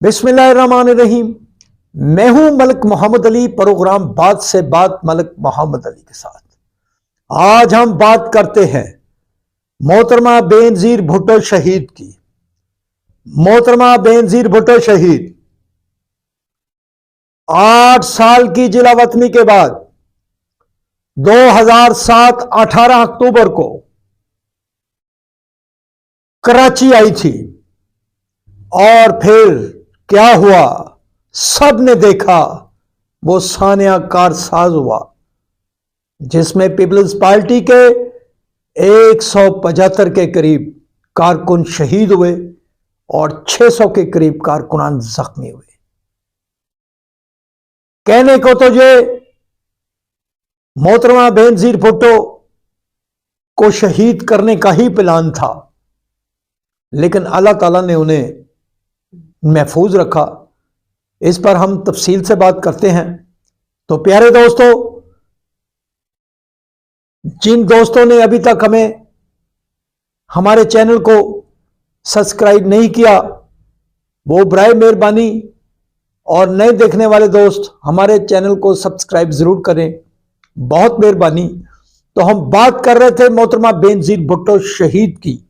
बिस्मिल्लाहिर्रहमानिर्रहीम। मैं हूं मलिक मोहम्मद अली, प्रोग्राम बात से बात मलिक मोहम्मद अली के साथ। आज हम बात करते हैं मोहतरमा बेनजीर भुट्टो शहीद की। मोहतरमा बेनजीर भुट्टो शहीद 8 साल की जिला वतनी के बाद 2007 18 अक्टूबर को कराची आई थी और फिर क्या हुआ सब ने देखा। वो सानिया कारसाज हुआ जिसमें पीपल्स पार्टी के 175 के करीब कारकुन शहीद हुए और 600 के करीब कारकुनान जख्मी हुए। कहने को तो ये मोहतरमा बेनजीर भुट्टो को शहीद करने का ही प्लान था, लेकिन अल्लाह ताला ने उन्हें महफूज रखा। इस पर हम तफसील से बात करते हैं। तो प्यारे दोस्तों, जिन दोस्तों ने अभी तक हमारे चैनल को सब्सक्राइब नहीं किया वो बराए मेहरबानी, और नए देखने वाले दोस्त हमारे चैनल को सब्सक्राइब जरूर करें, बहुत मेहरबानी। तो हम बात कर रहे थे मोहतरमा बेनजीर भुट्टो शहीद की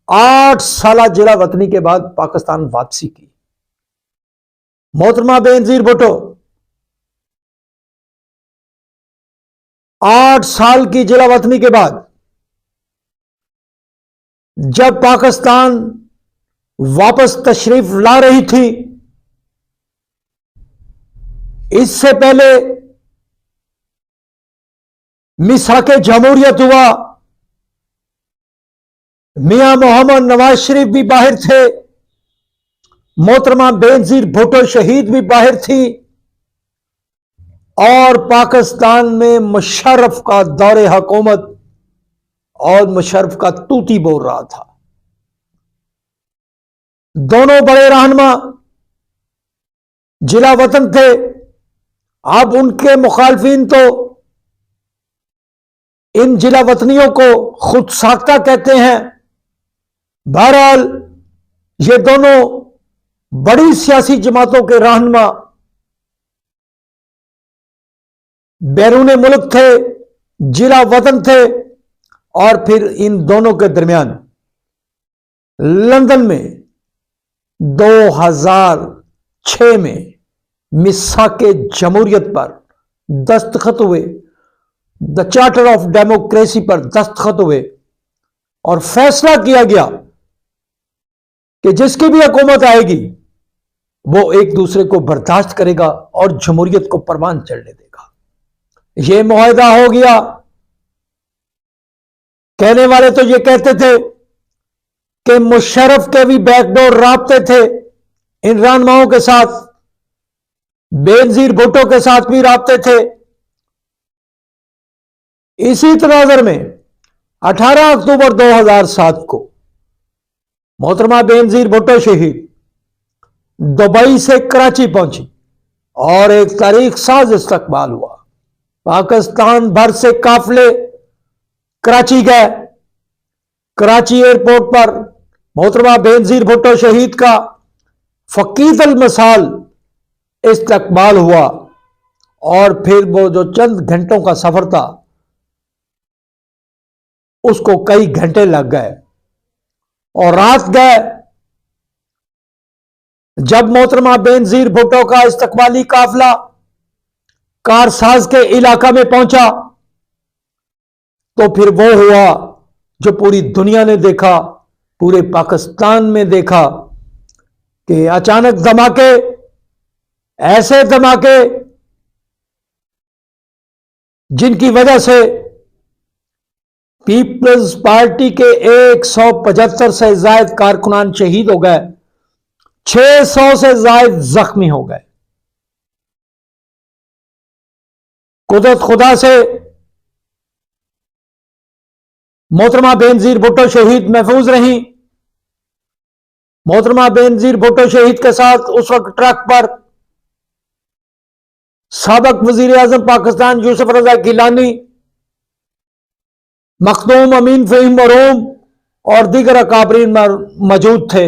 8 साल जिला वतनी के बाद पाकिस्तान वापसी की। मोहतरमा बेनजीर भुट्टो 8 साल की जिला वतनी के बाद जब पाकिस्तान वापस तशरीफ ला रही थी, इससे पहले मिसाके जमहूरियत हुआ। मियां मोहम्मद नवाज शरीफ भी बाहर थे, मोहतरमा बेनजीर भुट्टो शहीद भी बाहर थी, और पाकिस्तान में मुशर्रफ का दौरे हुकूमत और मुशर्रफ का तूती बोल रहा था। दोनों बड़े रहनुमा जिला वतन थे। अब उनके मुखालफिन तो इन जिला वतनियों को खुद साख्ता कहते हैं। बहरहाल ये दोनों बड़ी सियासी जमातों के रहनुमा बैरून मुल्क थे, जिला वतन थे, और फिर इन दोनों के दरमियान लंदन में 2006 में मिसाके जमहूरियत पर दस्तखत हुए, द चार्टर ऑफ डेमोक्रेसी पर दस्तखत हुए, और फैसला किया गया कि जिसकी भी हुकूमत आएगी वो एक दूसरे को बर्दाश्त करेगा और जमहूरियत को परवान चढ़ने देगा। ये मुआहदा हो गया। कहने वाले तो ये कहते थे कि मुशर्रफ के भी बैकडोर राब्ते थे इन रहनुमाओं के साथ, बेनजीर भुट्टो के साथ भी राब्ते थे। इसी तनाज़र में 18 अक्टूबर 2007 को मोहतरमा बेनजीर भुट्टो शहीद दुबई से कराची पहुंची और एक तारीख साज इस्तकबाल हुआ। पाकिस्तान भर से काफले कराची गए। कराची एयरपोर्ट पर मोहतरमा बेनजीर भुट्टो शहीद का फकीद अल मसाल इस्तकबाल हुआ, और फिर वो जो चंद घंटों का सफर था उसको कई घंटे लग गए और रात गए। जब मोहतरमा बेनजीर भुट्टो का इस्तकबाली काफिला कारसाज के इलाका में पहुंचा तो फिर वो हुआ जो पूरी दुनिया ने देखा, पूरे पाकिस्तान में देखा, कि अचानक धमाके, ऐसे धमाके जिनकी वजह से पीपल्स पार्टी के 175 से ज्यादा कारकुनान शहीद हो गए, 600 से ज्यादा जख्मी हो गए। कुदरत खुदा से मोहतरमा बेनजीर भुट्टो शहीद महफूज रही। मोहतरमा बेनजीर भुट्टो शहीद के साथ उस वक्त ट्रक पर साबिक वजीर आजम पाकिस्तान यूसुफ रजा गिलानी, मखदूम अमीन फहीम मरहूम और दीगर अकाबरीन मौजूद थे।